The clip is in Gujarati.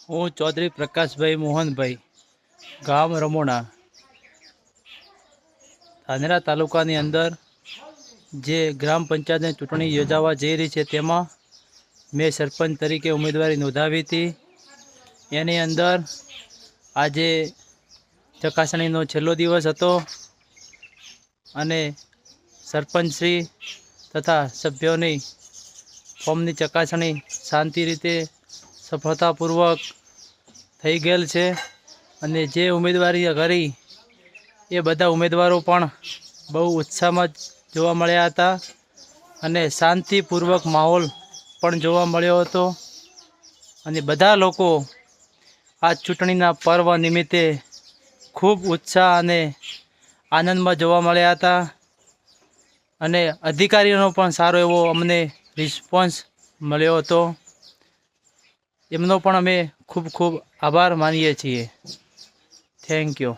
હું ચૌધરી પ્રકાશભાઈ મોહનભાઈ, ગામ રમોણા, ધાનેરા તાલુકાની અંદર જે ગ્રામ પંચાયતની ચૂંટણી યોજાવા જઈ રહી છે તેમાં મેં સરપંચ તરીકે ઉમેદવારી નોંધાવી હતી. એની અંદર આજે ચકાસણીનો છેલ્લો દિવસ હતો અને સરપંચશ્રી તથા સભ્યોની ફોર્મની ચકાસણી શાંતિ રીતે સફળતાપૂર્વક થઈ ગયેલ છે. અને જે ઉમેદવારી કરી એ બધા ઉમેદવારો પણ બહુ ઉત્સાહમાં જોવા મળ્યા હતા અને શાંતિપૂર્વક માહોલ પણ જોવા મળ્યો હતો. અને બધા લોકો આ ચૂંટણીના પર્વ નિમિત્તે ખૂબ ઉત્સાહ અને આનંદમાં જોવા મળ્યા હતા. અને અધિકારીઓનો પણ સારો એવો અમને રિસ્પોન્સ મળ્યો હતો. એમનો પણ અમે ખૂબ ખૂબ આભાર માનીએ છીએ. Thank you.